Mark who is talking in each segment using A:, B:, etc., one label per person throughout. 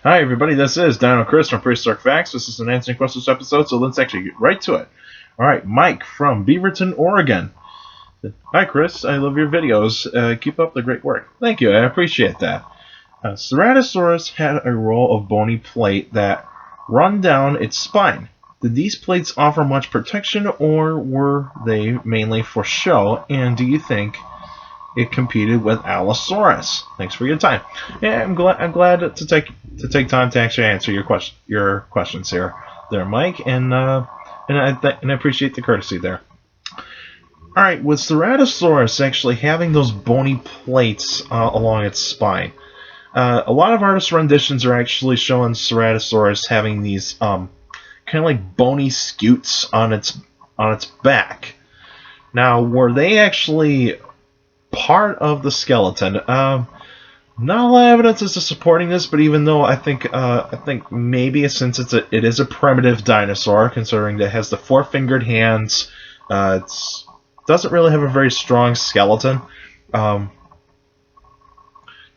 A: Hi everybody, this is Dino Chris from Prehistoric Facts. This is an answering questions episode, so let's actually get right to it. Alright, Mike from Beaverton, Oregon. Hi Chris, I love your videos. Keep up the great work. Thank you, I appreciate that. Ceratosaurus had a row of bony plate that run down its spine. Did these plates offer much protection, or were they mainly for show? And do you think it competed with Allosaurus? Thanks for your time. Yeah, I'm glad to take time to actually answer your questions here, Mike, and I appreciate the courtesy there. All right, with Ceratosaurus actually having those bony plates along its spine, a lot of artist renditions are actually showing Ceratosaurus having these kind of like bony scutes on its back. Now, were they actually part of the skeleton? Not a lot of evidence is supporting this, but even though I think maybe since it is a primitive dinosaur, considering that it has the four-fingered hands, it doesn't really have a very strong skeleton, and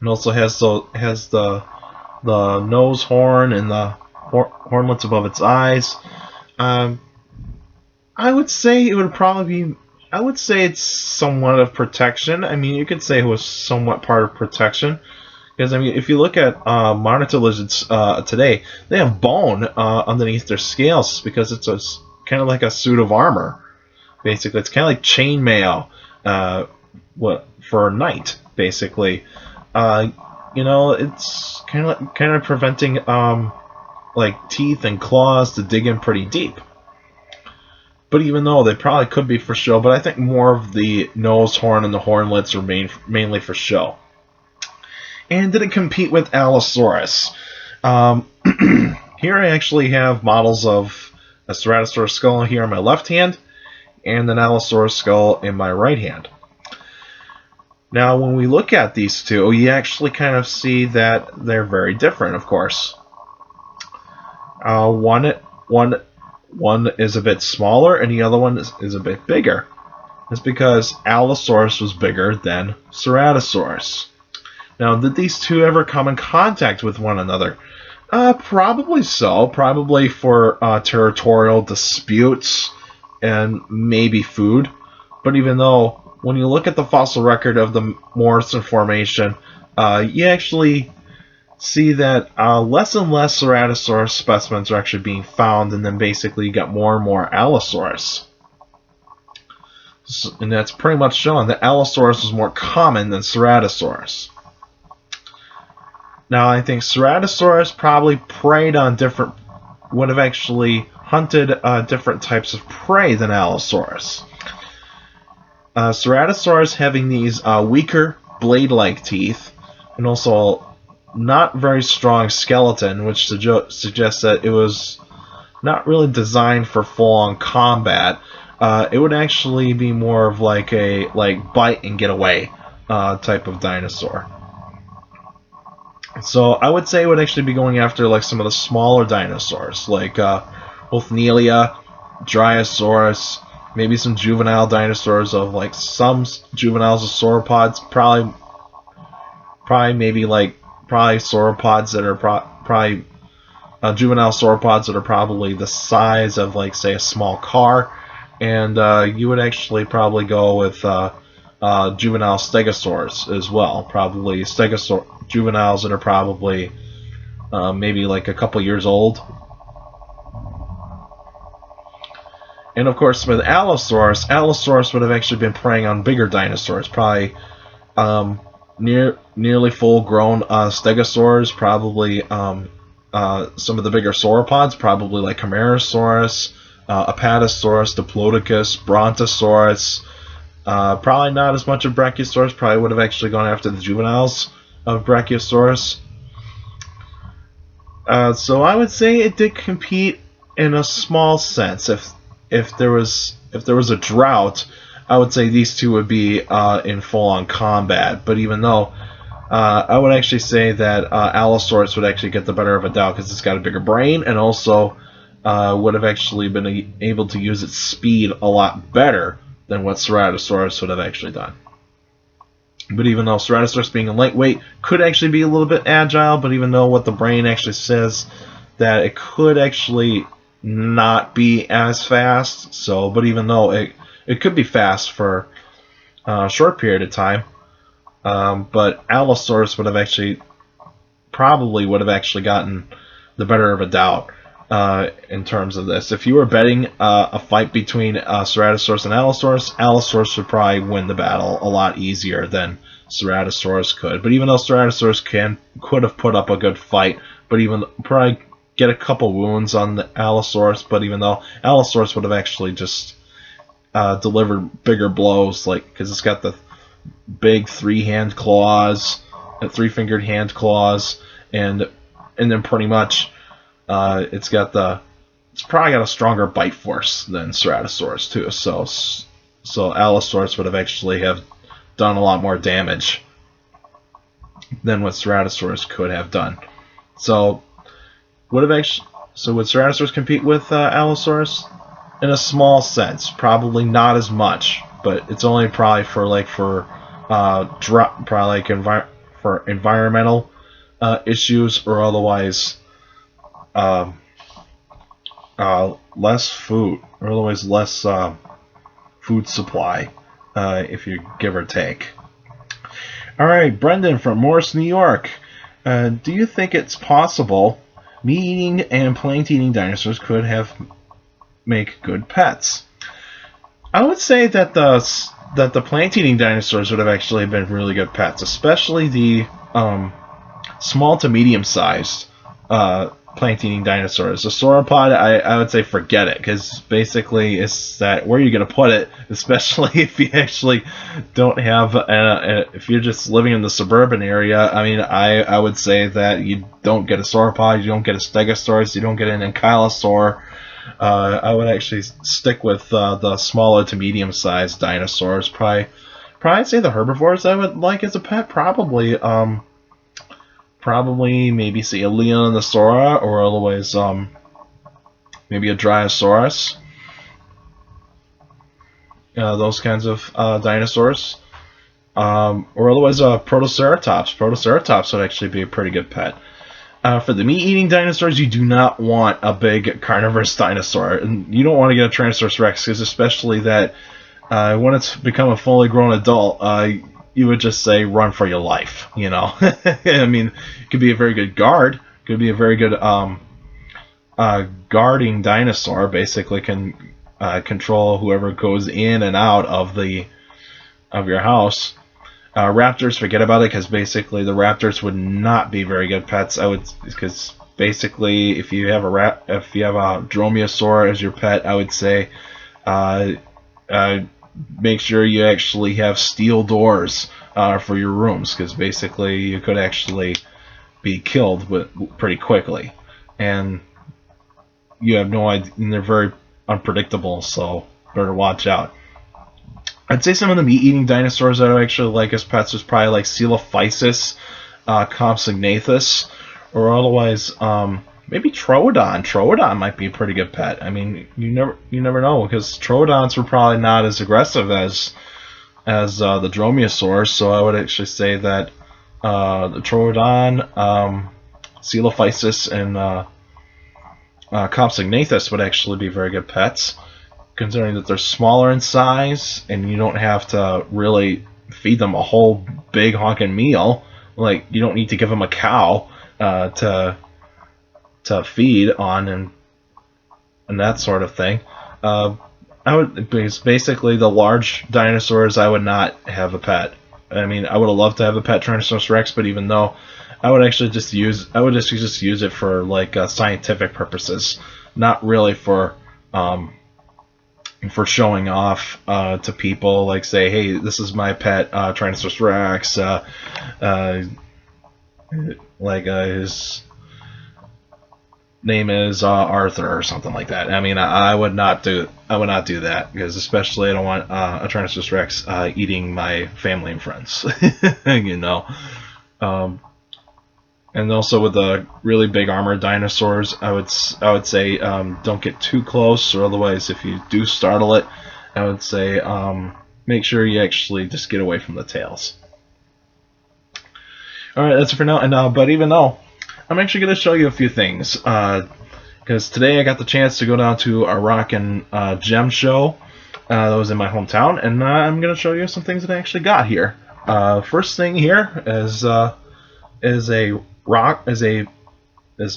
A: also has the nose horn and the hornlets above its eyes. I would say it would probably be. I would say it's somewhat of protection. I mean, you could say it was somewhat part of protection. Because, I mean, if you look at monitor lizards today, they have bone underneath their scales because it's kind of like a suit of armor. Basically, it's kind of like chainmail for a knight, basically. It's kind of preventing like teeth and claws to dig in pretty deep. But even though they probably could be for show, but I think more of the nose horn and the hornlets are mainly for show. And did it compete with Allosaurus? Here I actually have models of a Ceratosaurus skull here in my left hand and an Allosaurus skull in my right hand. Now when we look at these two, you actually kind of see that they're very different, of course. One is a bit smaller and the other one is a bit bigger. It's because Allosaurus was bigger than Ceratosaurus. Now, did these two ever come in contact with one another? Probably so. Probably for territorial disputes and maybe food. But even though, when you look at the fossil record of the Morrison Formation, you actually see that less and less Ceratosaurus specimens are actually being found, and then basically you got more and more Allosaurus. And that's pretty much showing that Allosaurus was more common than Ceratosaurus. Now, I think Ceratosaurus probably preyed on would have actually hunted different types of prey than Allosaurus. Ceratosaurus having these weaker blade-like teeth, and also not very strong skeleton, which suggests that it was not really designed for full-on combat. It would actually be more of like a bite and get away type of dinosaur. So I would say it would actually be going after like some of the smaller dinosaurs, like Nelia, Dryosaurus, maybe some juvenile dinosaurs of like some juveniles of sauropods, probably sauropods that are probably juvenile sauropods that are probably the size of like say a small car, and you would actually probably go with juvenile stegosaurs as well, probably juveniles that are probably maybe like a couple years old. And of course with Allosaurus would have actually been preying on bigger dinosaurs, probably nearly full-grown stegosaurs, probably some of the bigger sauropods, probably like Camarasaurus, Apatosaurus, Diplodocus, Brontosaurus. Probably not as much of Brachiosaurus. Probably would have actually gone after the juveniles of Brachiosaurus. So I would say it did compete in a small sense. If there was a drought, I would say these two would be in full-on combat. But even though I would actually say that Allosaurus would actually get the better of a doubt because it's got a bigger brain, and also would have actually been able to use its speed a lot better than what Ceratosaurus would have actually done. But even though Ceratosaurus being a lightweight could actually be a little bit agile, but even though what the brain actually says that it could actually not be as fast. So, but even though it could be fast for a short period of time, but Allosaurus would have actually probably would have actually gotten the better of a doubt in terms of this. If you were betting a fight between Ceratosaurus and Allosaurus, Allosaurus would probably win the battle a lot easier than Ceratosaurus could. But even though Ceratosaurus could have put up a good fight, but even probably get a couple wounds on the Allosaurus, but even though Allosaurus would have actually just delivered bigger blows, like because it's got the big three-fingered hand claws, and then pretty much it's probably got a stronger bite force than Ceratosaurus too. So Allosaurus would have actually have done a lot more damage than what Ceratosaurus could have done. So would Ceratosaurus compete with Allosaurus? In a small sense, probably not as much, but it's only probably for environmental issues, or otherwise less food, or otherwise less food supply, if you give or take. All right, Brendan from Morris, New York. Do you think it's possible meat-eating and plant-eating dinosaurs could make good pets? I would say that the plant-eating dinosaurs would have actually been really good pets, especially the small to medium-sized plant-eating dinosaurs. The sauropod, I would say forget it, because basically it's that where you're going to put it, especially if you actually don't have, if you're just living in the suburban area. I mean, I would say that you don't get a sauropod, you don't get a stegosaurus, you don't get an ankylosaur. I would actually stick with the smaller to medium-sized dinosaurs. Probably say the herbivores I would like as a pet. Probably maybe say a Leonosaura, or otherwise maybe a Dryosaurus. Those kinds of dinosaurs. Or otherwise a Protoceratops. Protoceratops would actually be a pretty good pet. For the meat-eating dinosaurs, you do not want a big carnivorous dinosaur. And you don't want to get a Tyrannosaurus Rex, because especially that when it's become a fully grown adult, you would just say run for your life, you know. I mean, it could be a very good guard, could be a very good guarding dinosaur, basically can control whoever goes in and out of your house. Raptors, forget about it, because basically the raptors would not be very good pets. Because basically if you have a dromaeosaur as your pet, I would say make sure you actually have steel doors for your rooms, because basically you could actually be killed pretty quickly, and you have no idea, and they're very unpredictable, so better watch out. I'd say some of the meat-eating dinosaurs that I actually like as pets is probably like Coelophysis, Compsognathus, or otherwise maybe Troodon. Troodon might be a pretty good pet. I mean, you never know, because Troodons were probably not as aggressive as the Dromaeosaurs. So I would actually say that the Troodon, Coelophysis, and Compsognathus would actually be very good pets, considering that they're smaller in size and you don't have to really feed them a whole big honking meal. Like, you don't need to give them a cow to feed on and that sort of thing. Basically the large dinosaurs, I would not have a pet. I mean, I would have loved to have a pet Tyrannosaurus Rex, but even though I would just use it for like scientific purposes, not really for showing off to people, like say, hey, this is my pet Tyrannosaurus Rex, his name is Arthur or something like that. I mean, I would not do that, because especially I don't want a Tyrannosaurus Rex eating my family and friends. You know. And also with the really big armored dinosaurs, I would say don't get too close, or otherwise if you do startle it, I would say make sure you actually just get away from the tails. Alright, that's it for now. And but even though, I'm actually going to show you a few things. Because today I got the chance to go down to a rock and gem show that was in my hometown. And I'm going to show you some things that I actually got here. First thing here is a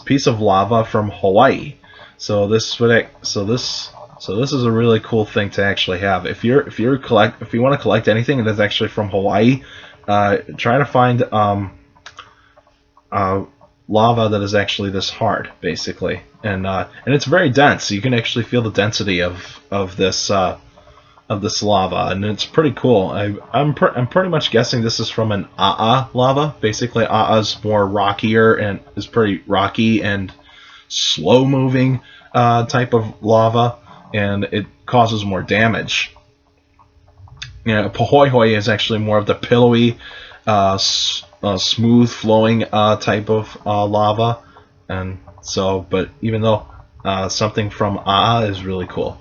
A: piece of lava from Hawaii. So this is a really cool thing to actually have. If you want to collect anything that's actually from Hawaii, try to find lava that is actually this hard, basically, and it's very dense. So you can actually feel the density of this lava, and it's pretty cool. I'm pretty much guessing this is from an lava. Basically, is more rockier and is pretty rocky and slow moving type of lava, and it causes more damage. Pahoehoe is actually more of the pillowy, smooth flowing type of lava, and so. But even though something from is really cool.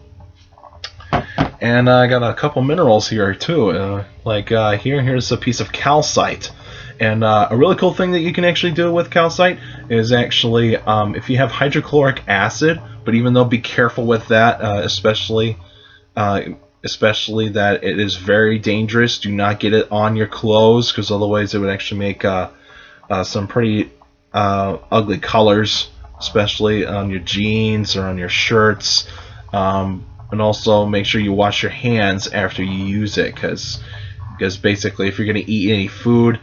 A: And I got a couple minerals here too. Here's a piece of calcite. And a really cool thing that you can actually do with calcite is actually if you have hydrochloric acid, but even though be careful with that, especially that it is very dangerous. Do not get it on your clothes, because otherwise it would actually make some pretty ugly colors, especially on your jeans or on your shirts. And also make sure you wash your hands after you use it, because basically if you're going to eat any food,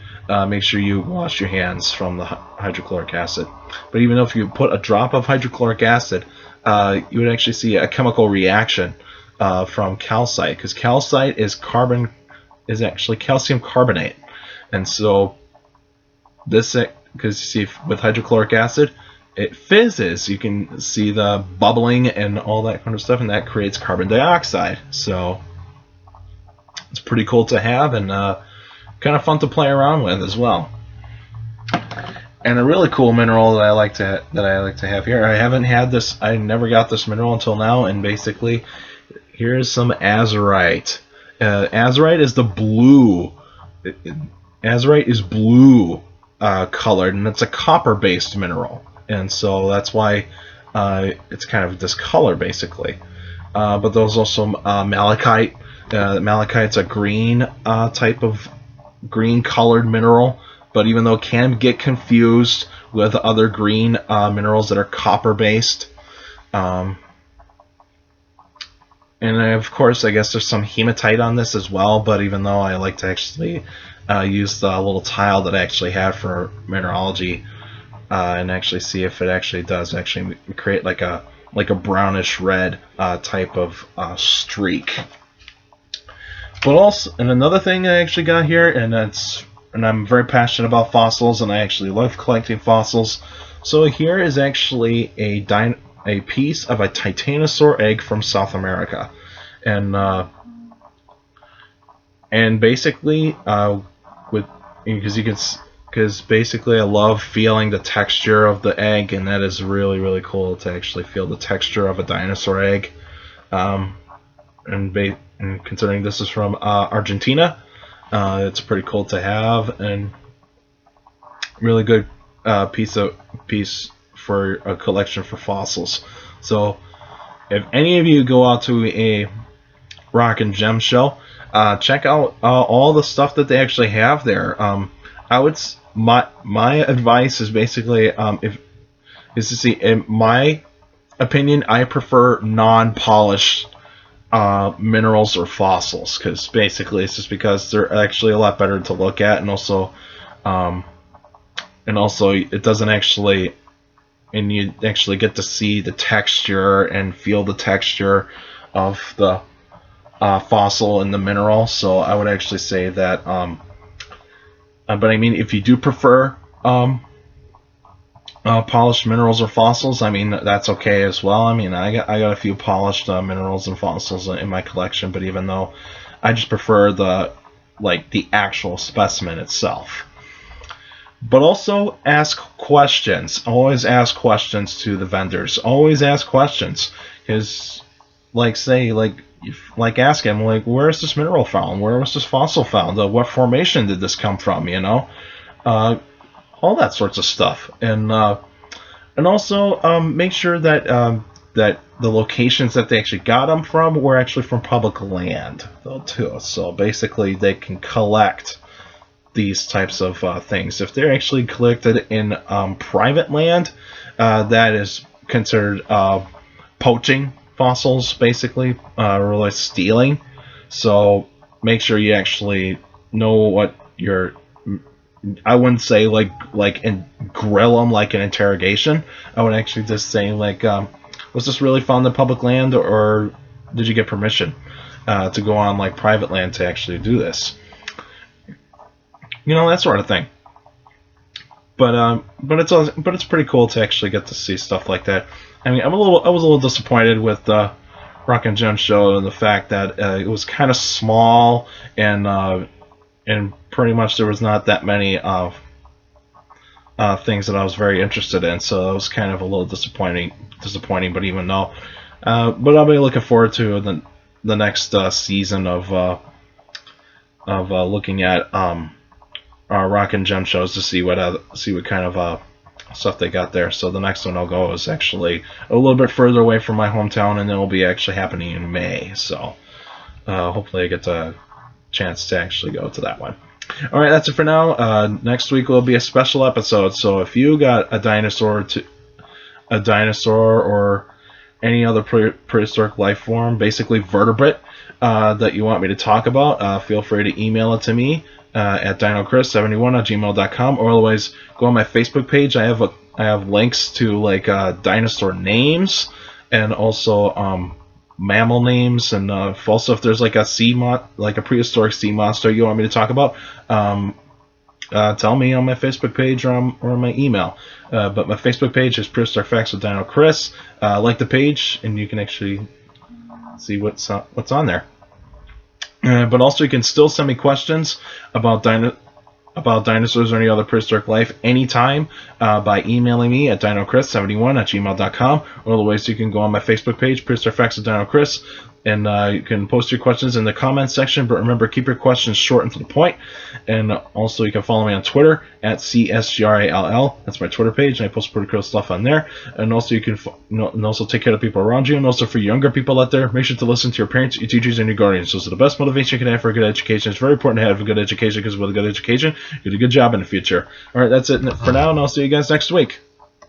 A: make sure you wash your hands from the hydrochloric acid. But even though if you put a drop of hydrochloric acid, you would actually see a chemical reaction from calcite, because calcite is actually calcium carbonate, and so this, because you see with hydrochloric acid, it fizzes. You can see the bubbling and all that kind of stuff, and that creates carbon dioxide. So it's pretty cool to have, and kind of fun to play around with as well. And a really cool mineral that I like to have here. I haven't had this. I never got this mineral until now, and basically, here's some azurite. Azurite is the blue. Azurite is blue colored, and it's a copper-based mineral. And so that's why it's kind of this color, basically. But there's also malachite. Malachite's a green type of green-colored mineral. But even though it can get confused with other green minerals that are copper-based. And of course, I guess there's some hematite on this as well. But even though I like to actually use the little tile that I actually have for mineralogy, and actually see if it actually does actually create like a brownish red type of streak. But also, and another thing I actually got here, and I'm very passionate about fossils, and I actually love collecting fossils. So here is actually a piece of a titanosaur egg from South America, and basically because basically I love feeling the texture of the egg, and that is really, really cool to actually feel the texture of a dinosaur egg. And considering this is from Argentina, it's pretty cool to have, and really good piece for a collection for fossils. So if any of you go out to a rock and gem show, check out all the stuff that they actually have there. My advice is basically in my opinion, I prefer non-polished minerals or fossils, because basically it's just because they're actually a lot better to look at, and also it doesn't actually, and you actually get to see the texture and feel the texture of the fossil and the mineral. So I would actually say that but I mean, if you do prefer polished minerals or fossils, I mean, that's okay as well. I mean, I got a few polished minerals and fossils in my collection, but even though I just prefer the actual specimen itself. But also ask questions. Always ask questions to the vendors. Always ask questions, because ask him, where is this mineral found? Where was this fossil found? What formation did this come from? You know, all that sorts of stuff. And also make sure that that the locations that they actually got them from were actually from public land, though, too. So basically, they can collect these types of things. If they're actually collected in private land, that is considered poaching fossils, basically, or like stealing. So make sure you actually know what you're. I wouldn't say like and grill them like an interrogation. I would actually just say like, was this really found in public land, or did you get permission to go on like private land to actually do this? You know, that sort of thing. But it's pretty cool to actually get to see stuff like that. I mean, I was a little disappointed with the Rock and Gem show and the fact that it was kind of small and pretty much there was not that many things that I was very interested in. So it was kind of a little disappointing. But even though, but I'll be looking forward to the next season of looking at Rock and Gem shows to see what kind of stuff they got there. So the next one I'll go is actually a little bit further away from my hometown, and it will be actually happening in May. So hopefully I get a chance to actually go to that one. All right, that's it for now. Next week will be a special episode. So if you got a dinosaur or any other prehistoric life form, basically vertebrate, that you want me to talk about, feel free to email it to me at dinocris71@gmail.com, or otherwise go on my Facebook page. I have links to like dinosaur names and also mammal names, and also if there's like a a prehistoric sea monster you want me to talk about, tell me on my Facebook page or on my email. But my Facebook page is Prehistoric Facts with Dino Chris. Like the page, and you can actually see what's on there. But also, you can still send me questions about dinosaurs or any other prehistoric life anytime by emailing me at dinocris71@gmail.com, or otherwise you can go on my Facebook page, Prehistoric Facts with Dino Chris, and you can post your questions in the comments section. But remember, keep your questions short and to the point. And also, you can follow me on Twitter at CSGRALL. That's my Twitter page, and I post pretty cool stuff on there. And also, you can and also take care of people around you. And also, for younger people out there, make sure to listen to your parents, your teachers, and your guardians. Those are the best motivation you can have for a good education. It's very important to have a good education, because with a good education, you do a good job in the future. All right, that's it for now, and I'll see you guys next week.